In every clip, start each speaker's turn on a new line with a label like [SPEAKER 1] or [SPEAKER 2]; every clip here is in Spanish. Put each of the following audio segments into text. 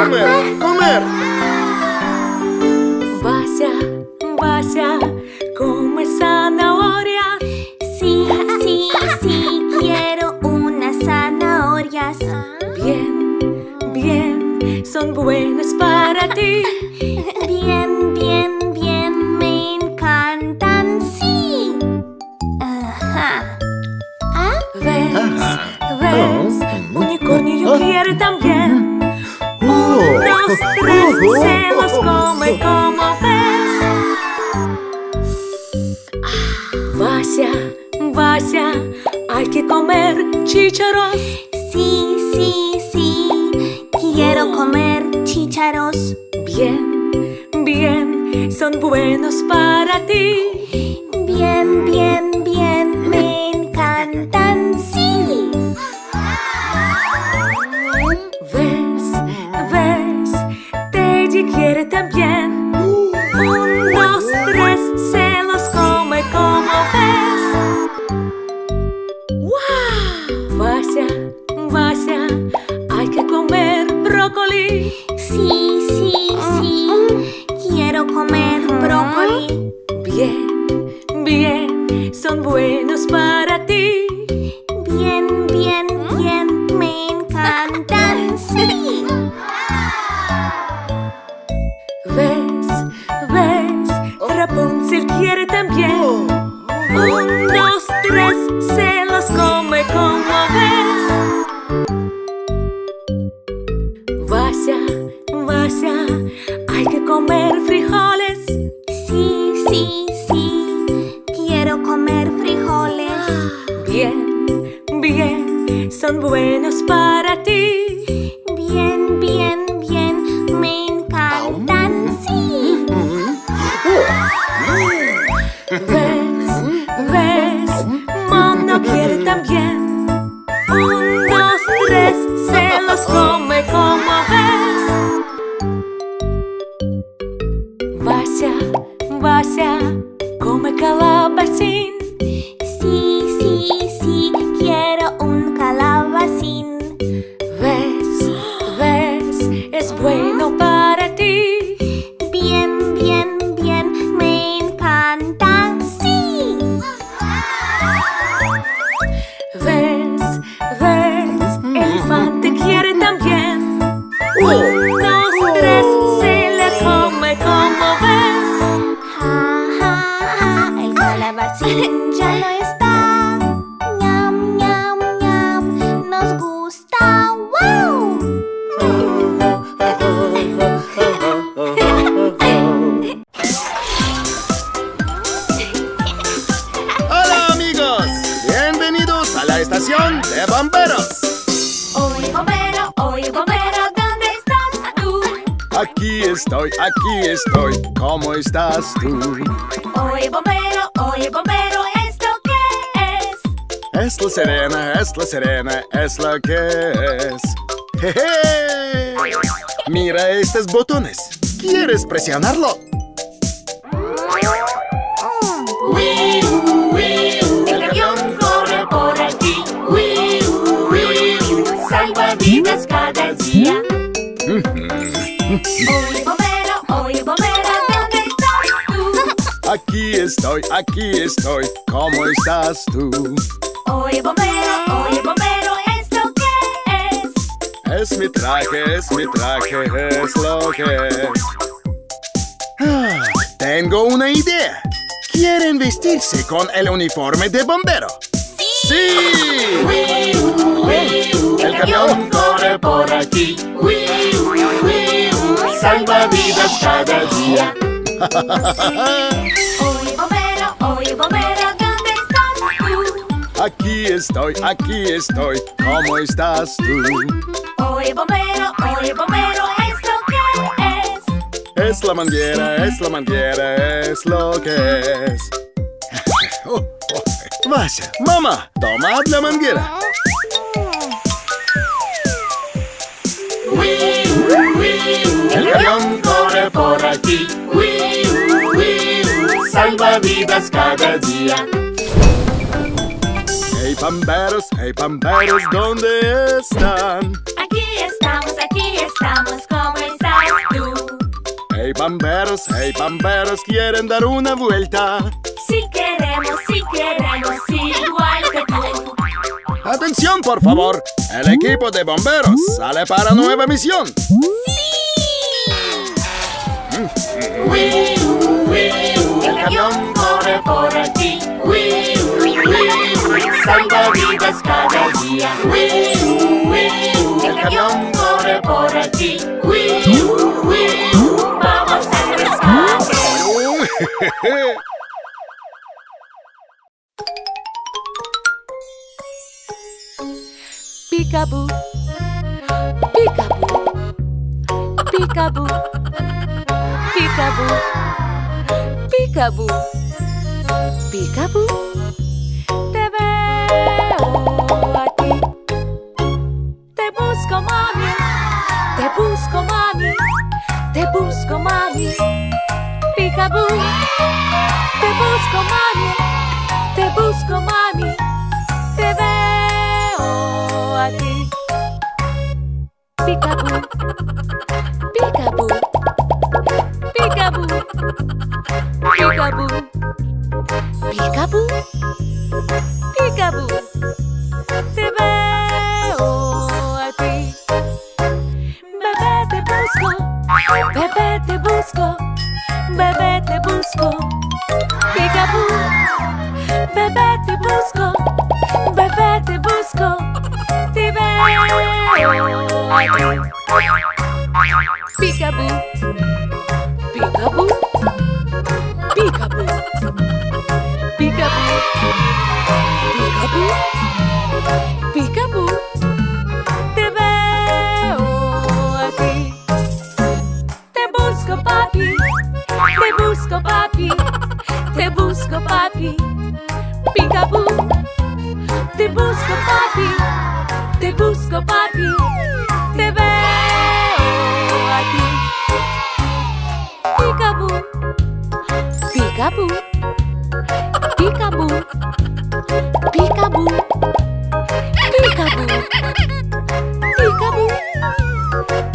[SPEAKER 1] comer, comer.
[SPEAKER 2] Vaya, come zanahorias.
[SPEAKER 3] Sí, sí, sí, quiero unas zanahorias.
[SPEAKER 2] Bien, son buenas para ti.
[SPEAKER 3] Bien, bien, bien, me encantan, sí. Ajá.
[SPEAKER 2] ¿Ves? Unicornio quiere también. Unos tres se los come como ves. Vaya, hay que comer chícharos.
[SPEAKER 3] Sí, sí, sí, quiero comer chícharos.
[SPEAKER 2] Bien, son buenos para ti.
[SPEAKER 3] Bien, bien, bien, me encantan, sí.
[SPEAKER 2] ¿Ves? Teddy quiere también. Unos tres se los come como ves. Vaya, hay que comer brócoli.
[SPEAKER 3] Sí, sí, sí, quiero comer brócoli.
[SPEAKER 2] Bien, son buenos para ti.
[SPEAKER 3] Bien, bien, bien, me encantan, sí.
[SPEAKER 2] ¿Ves? Rapunzel quiere también. Unos tres se los come como ves. Vaya, hay que comer frijoles.
[SPEAKER 3] Sí, sí, sí, quiero comer frijoles.
[SPEAKER 2] Bien, son buenos para ti.
[SPEAKER 3] Bien, bien, bien, me encantan, sí.
[SPEAKER 2] ¿Ves? Mono quiere también. Unos tres se los come como ves. Vaya, come calabacín.
[SPEAKER 3] Sí, sí, sí, quiero un calabacín.
[SPEAKER 2] ¿Ves? Es bueno para ti.
[SPEAKER 3] Bien, bien, bien, me encanta, sí.
[SPEAKER 2] ¿Ves? Elefante quiere también. Unos tres se le come como ves.
[SPEAKER 3] Ja, ja, ja, el calabacín ya no está. Ñam, ñam, ñam, nos gusta, wow.
[SPEAKER 1] Hola amigos, bienvenidos a la estación de bomberos.
[SPEAKER 2] Oye bombero, ¿dónde estás tú?
[SPEAKER 1] Aquí estoy, ¿cómo estás tú?
[SPEAKER 2] Oye bombero, ¿esto qué es?
[SPEAKER 1] Es la serena, es lo que es. ¡Jeje! Mira estos botones, ¿quieres presionarlo?
[SPEAKER 2] El camión corre por aquí. Salva vidas cada día. Oye bombero, ¿dónde estás tú?
[SPEAKER 1] Aquí estoy, ¿cómo estás tú?
[SPEAKER 2] Oye bombero, ¿esto qué es?
[SPEAKER 1] Es mi traje, es lo que es. Tengo una idea. ¿Quieren vestirse con el uniforme de bombero? ¡Sí!
[SPEAKER 2] El camión corre por aquí. Salva vidas cada día. Oye bombero, ¿dónde estás tú?
[SPEAKER 1] Aquí estoy, ¿cómo estás tú?
[SPEAKER 2] Oye bombero, ¿esto qué es?
[SPEAKER 1] Es la manguera, es lo que es. Vaya, mamá, toma la manguera.
[SPEAKER 2] El camión corre por aquí. Salva vidas cada día.
[SPEAKER 1] Hey bomberos, ¿dónde están?
[SPEAKER 2] Aquí estamos, ¿cómo
[SPEAKER 1] Bamberos, ¿quieren dar una vuelta?
[SPEAKER 2] Si queremos, igual que tú.
[SPEAKER 1] Atención, por favor. El equipo de bomberos sale para nueva misión.
[SPEAKER 2] El camión corre por aquí. Salva vidas cada día. El camión corre por aquí. Vamos al rescate.
[SPEAKER 4] Peekaboo, peekaboo, peekaboo, peekaboo, peekaboo, peekaboo. Te veo a ti. Te busco, mami. Te busco, mami. Te busco, mami. Peekaboo. Te busco, mami. Te busco, mami. Te veo a ti. Peekaboo, peekaboo, peekaboo, peekaboo, peekaboo, peekaboo. Te veo a ti. Bebé, te busco. Bebé, te busco. Bebé, te busco. Peekaboo. Bebé, te busco. Bebé, te busco. Te veo a ti. Peekaboo, peekaboo, peekaboo, peekaboo, peekaboo, peekaboo. Te veo a ti. Te busco, papi. Te busco, papi. Te busco, papi. Peekaboo. Te busco, papi. Te busco, papi. Te veo a ti. Peekaboo, peekaboo, peekaboo, peekaboo, peekaboo, peekaboo.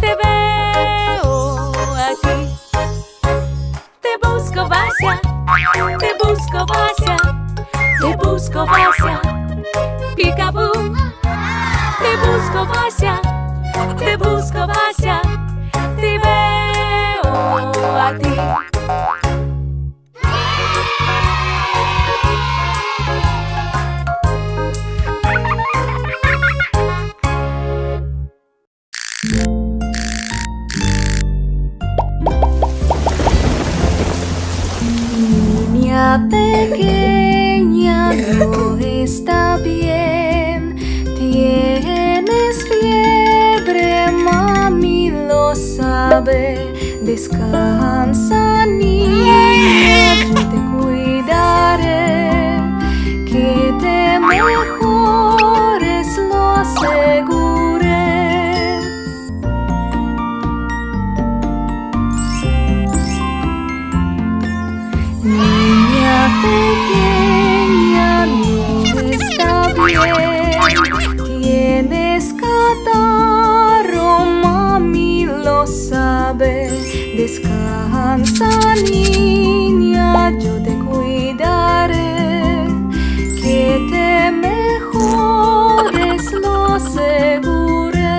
[SPEAKER 4] Te veo a ti. Te busco, Vasya. Te busco, Vasya. Te busco, Vasya. Peekaboo. Te busco, Vasya. Te busco, Vasya. Te veo a ti.
[SPEAKER 3] Niña pequeña, no está bien. Tienes fiebre, mami lo sabe. Descansa, niña, yo te cuidaré. Que te mejores, lo aseguré. Niña pequeña, no está bien. Tienes catarro, mami lo sabe. Descansa, niña, yo te cuidaré. Que te mejores, lo aseguré.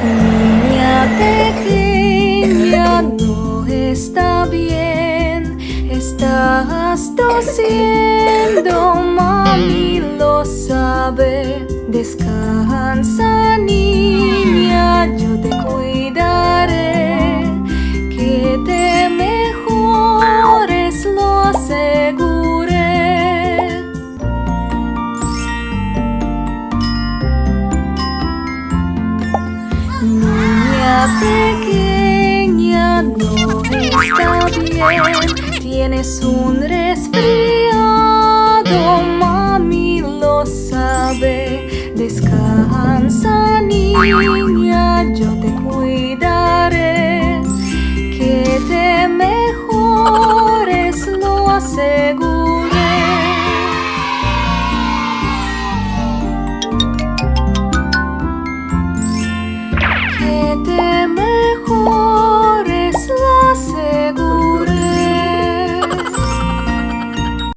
[SPEAKER 3] Niña pequeña, no está bien. Estás tosiendo, mami lo sabe. Descansa, niña, yo te cuidaré. Que te mejores, lo aseguré. Niña pequeña, no está bien. Tienes un resfriado, mami lo sabe. Descansa, niña, yo te cuidaré. Que te mejores, lo aseguré. temer.